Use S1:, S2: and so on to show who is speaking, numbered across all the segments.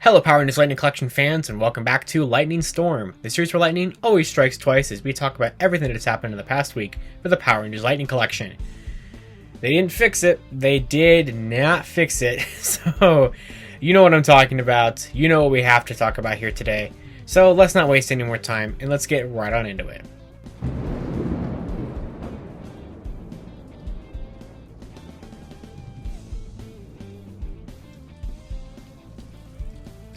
S1: Hello Power Rangers Lightning Collection fans, and welcome back to Lightning Storm, the series where lightning always strikes twice as we talk about everything that has happened in the past week for the Power Rangers Lightning Collection. They didn't fix it. They did not fix it. So, you know what I'm talking about. You know what we have to talk about here today. So let's not waste any more time, and let's get right on into it.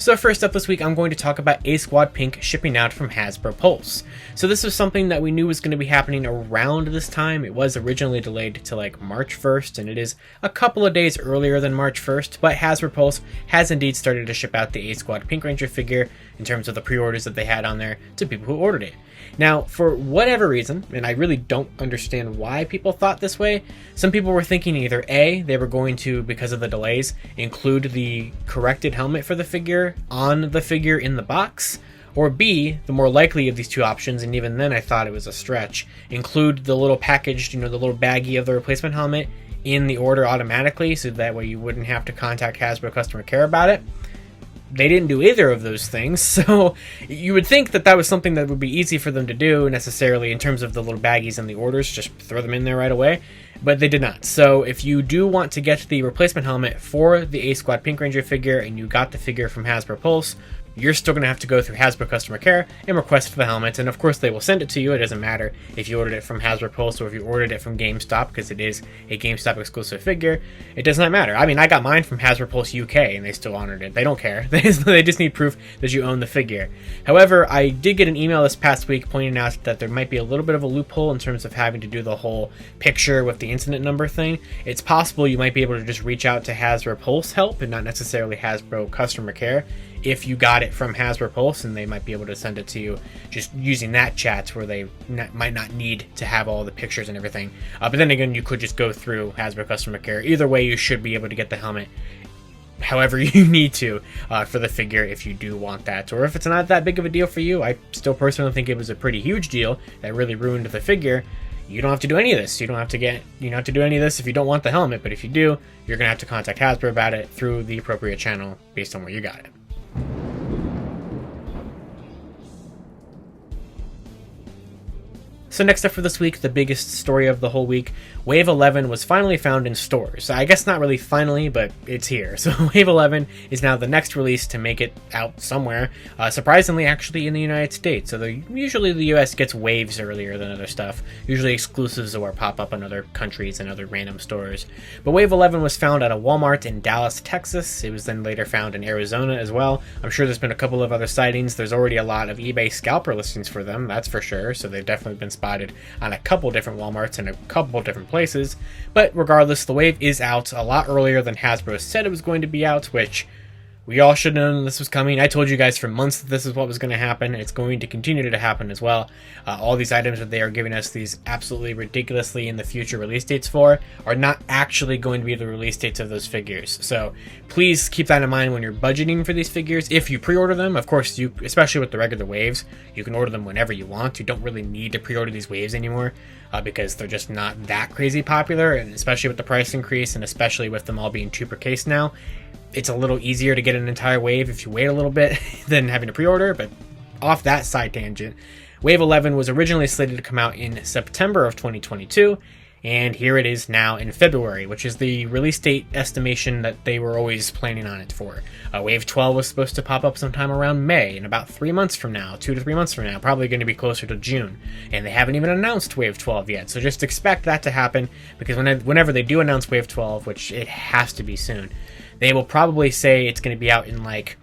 S1: So first up this week, I'm going to talk about A-Squad Pink shipping out from Hasbro Pulse. So this was something that we knew was going to be happening around this time. It was originally delayed to like March 1st, and it is a couple of days earlier than March 1st, but Hasbro Pulse has indeed started to ship out the A-Squad Pink Ranger figure in terms of the pre-orders that they had on there to people who ordered it. Now, for whatever reason, and I really don't understand why people thought this way, some people were thinking either A, they were going to, because of the delays, include the corrected helmet for the figure on the figure in the box, or B, the more likely of these two options, and even then I thought it was a stretch, include the little packaged, the little baggie of the replacement helmet in the order automatically, so that way you wouldn't have to contact Hasbro customer care about it. They didn't do either of those things, so you would think that that was something that would be easy for them to do necessarily in terms of the little baggies and the orders, just throw them in there right away, but they did not. So if you do want to get the replacement helmet for the A-Squad Pink Ranger figure and you got the figure from Hasbro Pulse, you're still going to have to go through Hasbro customer care and request the helmet, and of course they will send it to you. It doesn't matter if you ordered it from Hasbro Pulse or if you ordered it from GameStop, because it is a GameStop exclusive figure. It does not matter. I mean, I got mine from Hasbro Pulse UK and they still honored it. They don't care. They just need proof that you own the figure. However, I did get an email this past week pointing out that there might be a little bit of a loophole in terms of having to do the whole picture with the incident number thing. It's possible you might be able to just reach out to Hasbro Pulse help and not necessarily Hasbro customer care if you got it from Hasbro Pulse, and they might be able to send it to you just using that chat where they might not need to have all the pictures and everything. But then again, you could just go through Hasbro customer care. Either way, you should be able to get the helmet however you need to for the figure if you do want that. Or if it's not that big of a deal for you, I still personally think it was a pretty huge deal that really ruined the figure. You don't have to do any of this. You don't have to do any of this if you don't want the helmet, but if you do, you're going to have to contact Hasbro about it through the appropriate channel based on where you got it. So next up for this week, the biggest story of the whole week, Wave 11 was finally found in stores. I guess not really finally, but it's here. So Wave 11 is now the next release to make it out somewhere, surprisingly actually in the United States. So usually the US gets waves earlier than other stuff, usually exclusives or pop up in other countries and other random stores. But Wave 11 was found at a Walmart in Dallas, Texas. It was then later found in Arizona as well. I'm sure there's been a couple of other sightings. There's already a lot of eBay scalper listings for them, that's for sure. So they've definitely been spotted on a couple different Walmarts and a couple different places. But regardless, the wave is out a lot earlier than Hasbro said it was going to be out, which we all should have known this was coming. I told you guys for months that this is what was going to happen. It's going to continue to happen as well. All these items that they are giving us these absolutely ridiculously in the future release dates for are not actually going to be the release dates of those figures. So please keep that in mind when you're budgeting for these figures. If you pre-order them, of course, especially with the regular waves, you can order them whenever you want. You don't really need to pre-order these waves anymore because they're just not that crazy popular, and especially with the price increase and especially with them all being 2 per case now, it's a little easier to get an entire wave if you wait a little bit than having to pre-order. But off that side tangent, Wave 11 was originally slated to come out in September of 2022, and here it is now in February, which is the release date estimation that they were always planning on it for. Wave 12 was supposed to pop up sometime around May, in about 3 months from now, 2 to 3 months from now, probably going to be closer to June, and they haven't even announced Wave 12 yet, so just expect that to happen, because whenever they do announce Wave 12, which it has to be soon, they will probably say it's going to be out in like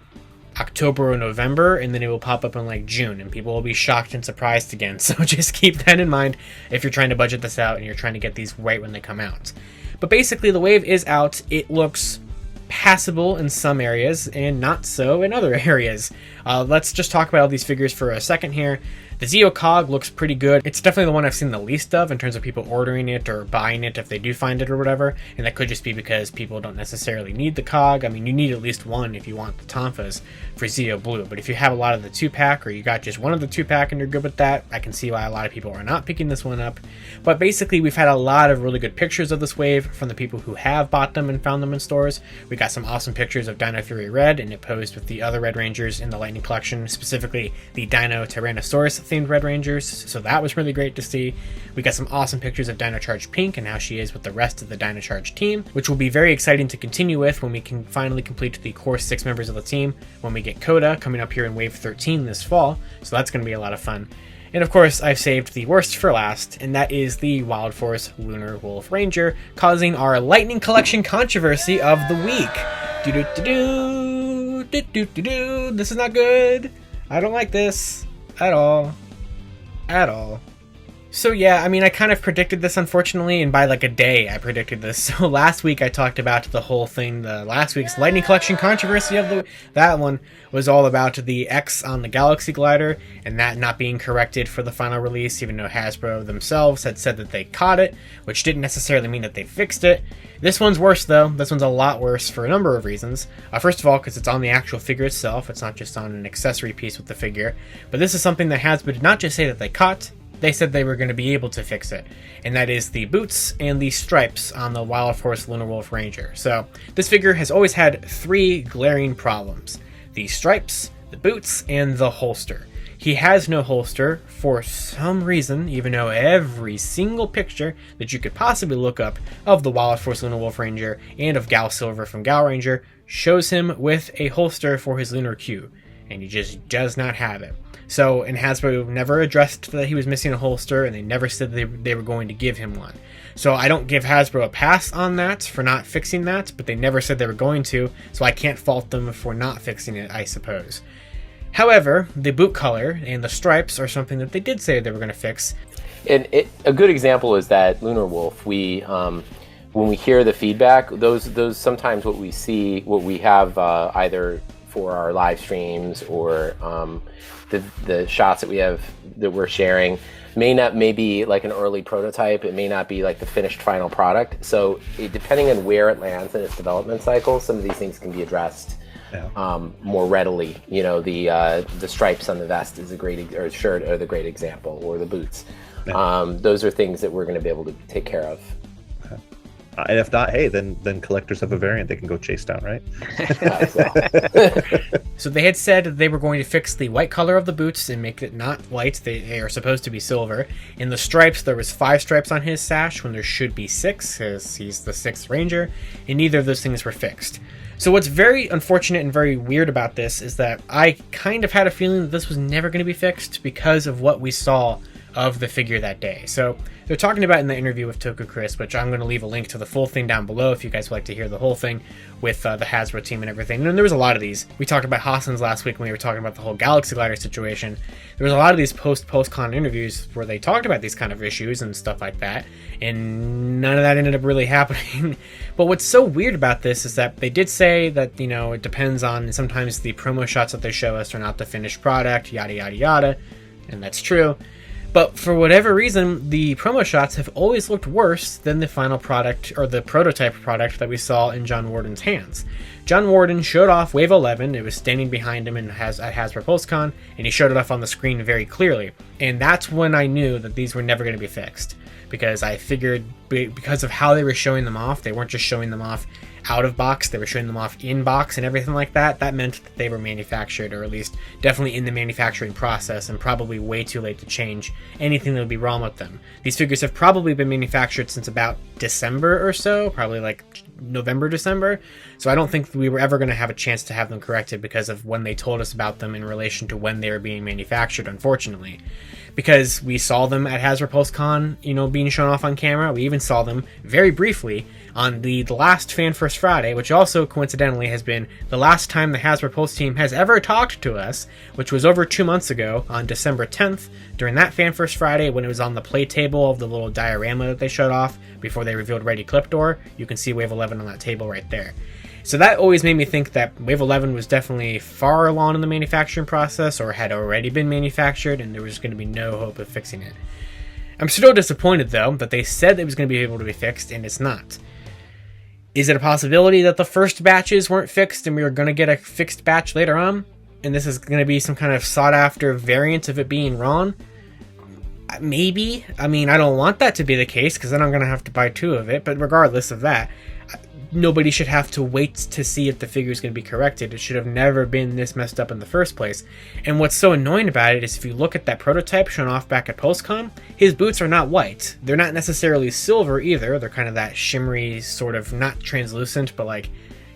S1: October or November, and then it will pop up in like June, and people will be shocked and surprised again. So just keep that in mind if you're trying to budget this out and you're trying to get these right when they come out. But basically, the wave is out. It looks passable in some areas and not so in other areas. Let's just talk about all these figures for a second here. The Zeo cog looks pretty good. It's definitely the one I've seen the least of in terms of people ordering it or buying it if they do find it or whatever. And that could just be because people don't necessarily need the cog. I mean, you need at least one if you want the Tonfas for Zeo Blue. But if you have a lot of the 2-pack or you got just one of the 2-pack and you're good with that, I can see why a lot of people are not picking this one up. But basically, we've had a lot of really good pictures of this wave from the people who have bought them and found them in stores. We got some awesome pictures of Dino Fury Red, and it posed with the other Red Rangers in the Lightning Collection, specifically the Dino Tyrannosaurus themed Red Rangers, so that was really great to see. We got some awesome pictures of Dino Charge Pink and how she is with the rest of the Dino Charge team, which will be very exciting to continue with when we can finally complete the core 6 members of the team when we get Coda coming up here in Wave 13 this fall, so that's going to be a lot of fun. And of course, I've saved the worst for last, and that is the Wild Force Lunar Wolf Ranger, causing our Lightning Collection controversy of the week. This is not good. I don't like this at all. So yeah, I mean, I kind of predicted this, unfortunately, and by like a day I predicted this. So last week I talked about the whole thing, the last week's Lightning Collection controversy of that one was all about the X on the Galaxy Glider and that not being corrected for the final release, even though Hasbro themselves had said that they caught it, which didn't necessarily mean that they fixed it. This one's worse though. This one's a lot worse for a number of reasons. First of all, because it's on the actual figure itself. It's not just on an accessory piece with the figure. But this is something that Hasbro did not just say that they caught, they said they were going to be able to fix it. And that is the boots and the stripes on the Wild Force Lunar Wolf Ranger. So this figure has always had 3 glaring problems: the stripes, the boots, and the holster. He has no holster for some reason, even though every single picture that you could possibly look up of the Wild Force Lunar Wolf Ranger and of Gal Silver from Gal Ranger shows him with a holster for his Lunar Q, and he just does not have it. So, and Hasbro never addressed that he was missing a holster, and they never said they were going to give him one. So I don't give Hasbro a pass on that for not fixing that, but they never said they were going to, so I can't fault them for not fixing it, I suppose. However, the boot color and the stripes are something that they did say they were going to fix.
S2: And a good example is that Lunar Wolf. When we hear the feedback, those sometimes what we have either for our live streams or the shots that we're sharing may be like an early prototype. It may not be like the finished final product. So depending on where it lands in its development cycle, some of these things can be addressed more readily. You know, the stripes on the vest is or shirt are the great example, or the boots. Yeah. Those are things that we're going to be able to take care of.
S3: And if not, hey, then collectors have a variant they can go chase down, right?
S1: So they had said that they were going to fix the white color of the boots and make it not white. They are supposed to be silver. In the stripes, there was 5 stripes on his sash when there should be 6, because he's the 6th Ranger, and neither of those things were fixed. So what's very unfortunate and very weird about this is that I kind of had a feeling that this was never going to be fixed because of what we saw of the figure that day. So they're talking about in the interview with TokuChris, which I'm going to leave a link to the full thing down below if you guys would like to hear the whole thing with the Hasbro team and everything. And there was a lot of these. We talked about Hassan's last week when we were talking about the whole Galaxy Glider situation. There was a lot of these post-con interviews where they talked about these kind of issues and stuff like that, and none of that ended up really happening. But what's so weird about this is that they did say that, you know, it depends on, sometimes the promo shots that they show us are not the finished product, yada yada yada, and that's true. But for whatever reason, the promo shots have always looked worse than the final product, or the prototype product that we saw in John Warden's hands. John Warden showed off Wave 11, it was standing behind him at Hasbro PulseCon, and he showed it off on the screen very clearly. And that's when I knew that these were never going to be fixed. Because I figured, because of how they were showing them off, they weren't just showing them off out of box, they were showing them off in box and everything like that. That meant that they were manufactured, or at least definitely in the manufacturing process, and probably way too late to change anything that would be wrong with them. These figures have probably been manufactured since about December or so, probably like November, December. So I don't think we were ever going to have a chance to have them corrected because of when they told us about them in relation to when they were being manufactured, unfortunately. Because we saw them at Hasbro PulseCon, you know, being shown off on camera. We even saw them very briefly on the last Fan First Friday, which also coincidentally has been the last time the Hasbro Pulse team has ever talked to us, which was over 2 months ago on December 10th, during that Fan First Friday when it was on the play table of the little diorama that they showed off before they revealed Ready Clip Door. You can see Wave 11 on that table right there. So that always made me think that Wave 11 was definitely far along in the manufacturing process, or had already been manufactured, and there was going to be no hope of fixing it. I'm still disappointed, though, that they said it was going to be able to be fixed, and it's not. Is it a possibility that the first batches weren't fixed, and we were going to get a fixed batch later on? And this is going to be some kind of sought-after variant of it being wrong? Maybe. I mean, I don't want that to be the case, because then I'm going to have to buy 2 of it, but regardless of that, nobody should have to wait to see if the figure is going to be corrected. It should have never been this messed up in the first place. And what's so annoying about it is if you look at that prototype shown off back at PulseCon, his boots are not white. They're not necessarily silver either. They're kind of that shimmery sort of, not translucent, but like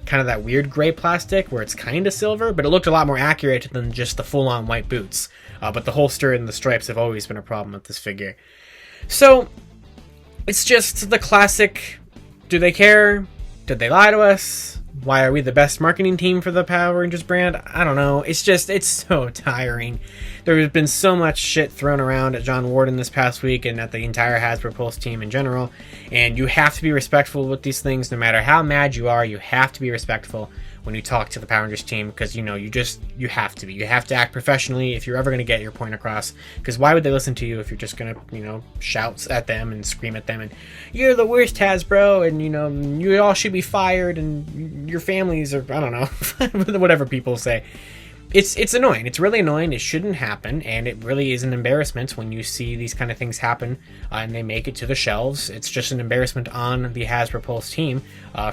S1: kind of that weird gray plastic where it's kind of silver, but it looked a lot more accurate than just the full-on white boots. But the holster and the stripes have always been a problem with this figure. So it's just the classic, do they care? Did they lie to us? Why are we the best marketing team for the Power Rangers brand? I don't know. It's so tiring. There has been so much shit thrown around at John Warden this past week and at the entire Hasbro Pulse team in general. And you have to be respectful with these things. No matter how mad you are, you have to be respectful when you talk to the Power Rangers team, because you have to be. You have to act professionally if you're ever going to get your point across, because why would they listen to you if you're just going to, shout at them and scream at them and you're the worst, Hasbro, and you all should be fired and your families, or I don't know, whatever people say. It's annoying. It's really annoying. It shouldn't happen, and it really is an embarrassment when you see these kind of things happen and they make it to the shelves. It's just an embarrassment on the Hasbro Pulse team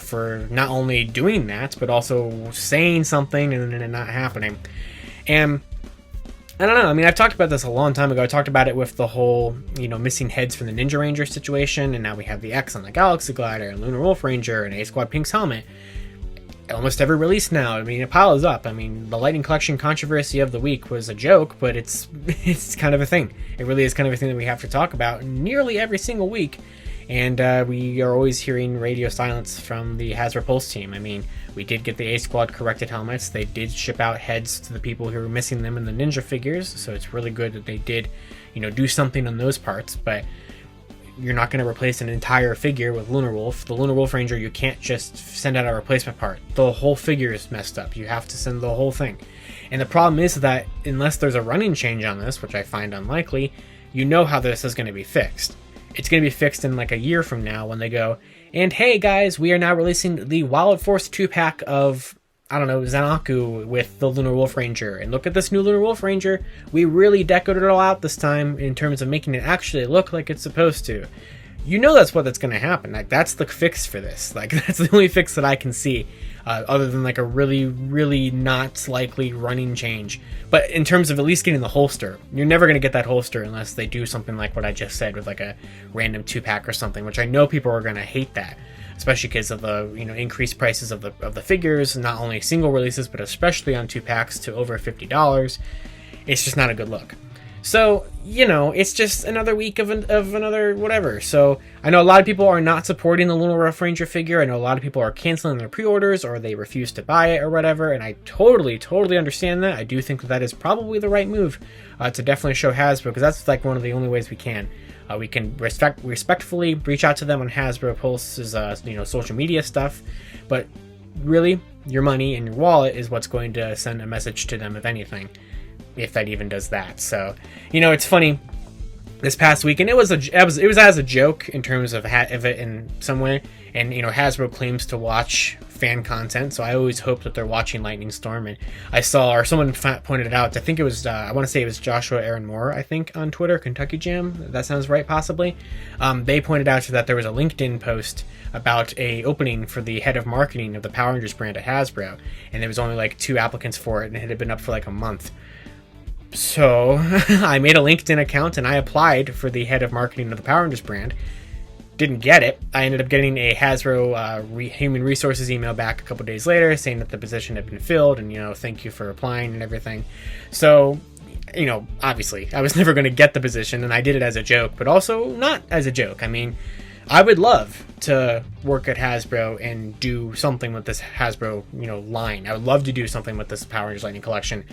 S1: for not only doing that, but also saying something and then it not happening. And I don't know. I mean, I've talked about this a long time ago. I talked about it with the whole, missing heads from the Ninja Ranger situation, and now we have the X on the Galaxy Glider, and Lunar Wolf Ranger, and A-Squad Pink's helmet. Almost every release now. I mean, it piles up. I mean, the Lightning Collection controversy of the week was a joke, but it's kind of a thing. It really is kind of a thing that we have to talk about nearly every single week. And we are always hearing radio silence from the Hasbro Pulse team. I mean, we did get the A-Squad corrected helmets. They did ship out heads to the people who were missing them in the Ninja figures, so it's really good that they did, do something on those parts. But you're not going to replace an entire figure with Lunar Wolf. The Lunar Wolf Ranger, you can't just send out a replacement part. The whole figure is messed up. You have to send the whole thing. And the problem is that unless there's a running change on this, which I find unlikely, how this is going to be fixed. It's going to be fixed in like a year from now when they go, and hey guys, we are now releasing the Wild Force 2-pack of, Zanaku with the Lunar Wolf Ranger. And look at this new Lunar Wolf Ranger. We really decorated it all out this time in terms of making it actually look like it's supposed to. That's what's going to happen. Like, that's the fix for this. Like, that's the only fix that I can see, other than like a really, really not likely running change. But in terms of at least getting the holster, you're never going to get that holster unless they do something like what I just said with like a random 2-pack or something, which I know people are going to hate that. Especially because of the increased prices of the figures, not only single releases but especially on 2-packs to over $50. It's just not a good look. So it's just another week of another whatever. So I know a lot of people are not supporting the Lunar Wolf Ranger figure. I know a lot of people are canceling their pre-orders or they refuse to buy it or whatever, and I totally understand that. I do think that is probably the right move to definitely show Hasbro, because that's like one of the only ways we can. We can respectfully reach out to them on Hasbro Pulse's social media stuff, but really your money and your wallet is what's going to send a message to them, if anything, if that even does that. So it's funny, this past week, and it was as a joke in terms of it in some way, and Hasbro claims to watch fan content, so I always hope that they're watching Lightning Storm. And I saw, or someone pointed it out, I think it was I want to say it was Joshua Aaron Moore, I think, on Twitter, Kentucky Jam, that sounds right, possibly. They pointed out that there was a LinkedIn post about a opening for the head of marketing of the Power Rangers brand at Hasbro, and there was only like 2 applicants for it, and it had been up for like a month. So I made a LinkedIn account and I applied for the head of marketing of the Power Rangers brand. Didn't get it. I ended up getting a Hasbro Human Resources email back a couple days later saying that the position had been filled and, thank you for applying and everything. So, obviously, I was never going to get the position, and I did it as a joke, but also not as a joke. I mean, I would love to work at Hasbro and do something with this Hasbro, line. I would love to do something with this Power Rangers Lightning Collection.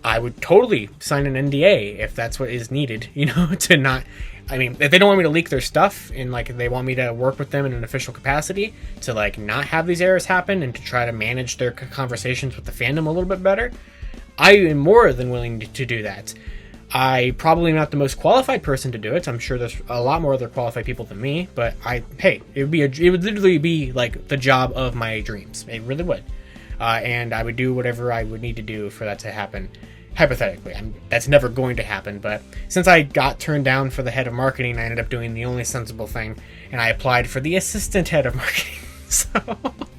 S1: I would totally sign an NDA if that's what is needed, to not I mean, if they don't want me to leak their stuff and like they want me to work with them in an official capacity to like not have these errors happen and to try to manage their conversations with the fandom a little bit better, I am more than willing to do that. I probably not the most qualified person to do it. I'm sure there's a lot more other qualified people than me, but it would literally be like the job of my dreams. It really would. And I would do whatever I would need to do for that to happen. Hypothetically, that's never going to happen, but since I got turned down for the head of marketing, I ended up doing the only sensible thing, and I applied for the assistant head of marketing. So,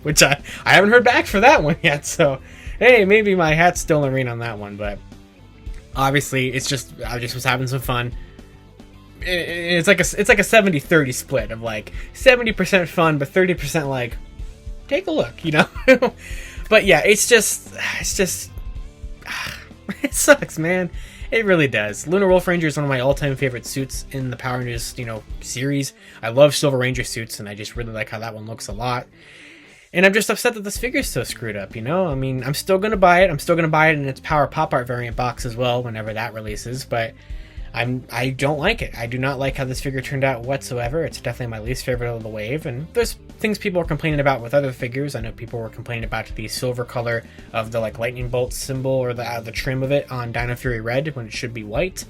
S1: which I haven't heard back for that one yet. So, hey, maybe my hat's still in the ring on that one, but obviously I just was having some fun. It's like a 70-30 split of like 70% fun, but 30% like take a look, you know. But yeah, it's just. It sucks, man. It really does. Lunar Wolf Ranger is one of my all-time favorite suits in the Power Rangers, series. I love Silver Ranger suits, and I just really like how that one looks a lot. And I'm just upset that this figure's so screwed up, I mean, I'm still going to buy it. I'm still going to buy it in its Power Pop Art variant box as well whenever that releases, but I don't like it. I do not like how this figure turned out whatsoever. It's definitely my least favorite of the wave, and there's things people are complaining about with other figures. I know people were complaining about the silver color of the like lightning bolt symbol or the trim of it on Dino Fury Red when it should be white,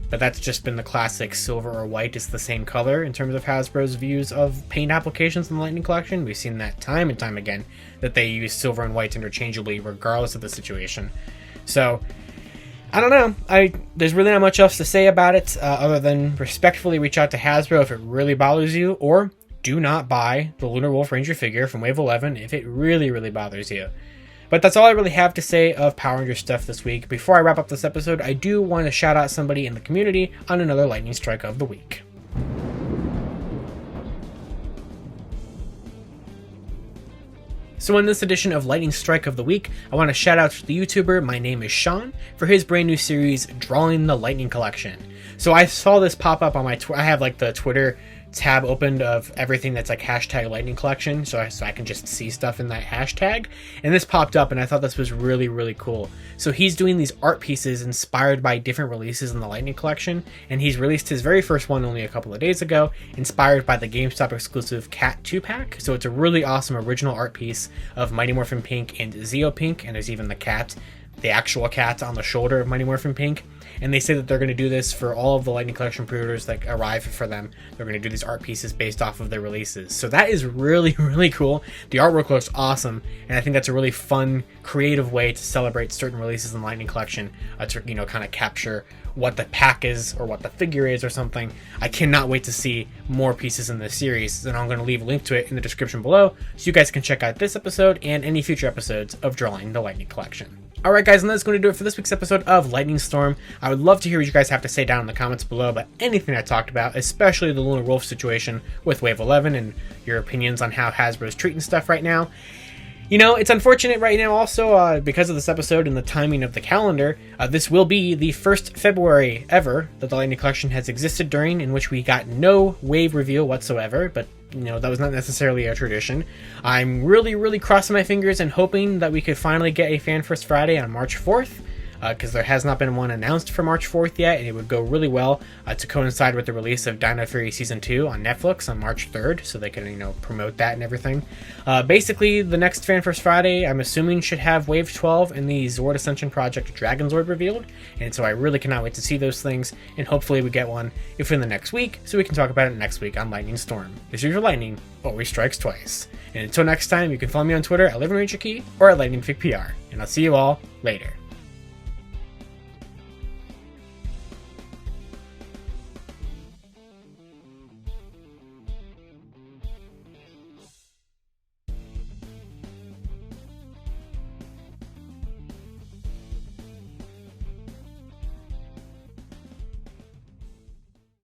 S1: but that's just been the classic silver or white is the same color in terms of Hasbro's views of paint applications in the Lightning Collection. We've seen that time and time again, that they use silver and white interchangeably regardless of the situation. So I don't know. There's really not much else to say about it other than respectfully reach out to Hasbro if it really bothers you, or do not buy the Lunar Wolf Ranger figure from Wave 11 if it really, really bothers you. But that's all I really have to say of Power Ranger stuff this week. Before I wrap up this episode, I do want to shout out somebody in the community on another lightning strike of the week. So in this edition of Lightning Strike of the Week, I want to shout out to the YouTuber My Name is Sean for his brand new series, Drawing the Lightning Collection. So I saw this pop up on my I have like the Twitter tab opened of everything that's like hashtag Lightning Collection, so I can just see stuff in that hashtag, and this popped up and I thought this was really, really cool. So he's doing these art pieces inspired by different releases in the Lightning Collection, and he's released his very first one only a couple of days ago, inspired by the GameStop exclusive Cat 2-pack. So it's a really awesome original art piece of Mighty Morphin Pink and Zeo Pink, and there's even the actual cat on the shoulder of Mighty Morphin Pink. And they say that they're going to do this for all of the Lightning Collection pre-orders that arrive for them. They're going to do these art pieces based off of their releases. So that is really, really cool. The artwork looks awesome, and I think that's a really fun, creative way to celebrate certain releases in the Lightning Collection, to kind of capture what the pack is or what the figure is or something. I cannot wait to see more pieces in this series, and I'm going to leave a link to it in the description below so you guys can check out this episode and any future episodes of Drawing the Lightning Collection. Alright guys, and that's going to do it for this week's episode of Lightning Storm. I would love to hear what you guys have to say down in the comments below about anything I talked about, especially the Lunar Wolf situation with Wave 11 and your opinions on how Hasbro's treating stuff right now. It's unfortunate right now also because of this episode and the timing of the calendar. This will be the first February ever that the Lightning Collection has existed during, in which we got no wave reveal whatsoever, but that was not necessarily a tradition. I'm really, really crossing my fingers and hoping that we could finally get a Fan First Friday on March 4th. Because there has not been one announced for March 4th yet, and it would go really well to coincide with the release of Dino Fury Season 2 on Netflix on March 3rd, so they can, promote that and everything. Basically, the next Fan First Friday, I'm assuming, should have Wave 12 and the Zord Ascension Project Dragon Zord revealed, and so I really cannot wait to see those things, and hopefully we get one within the next week, so we can talk about it next week on Lightning Storm. This is your Lightning always strikes twice. And until next time, you can follow me on Twitter at LivingRangerKey or at LightningFigPR, and I'll see you all later.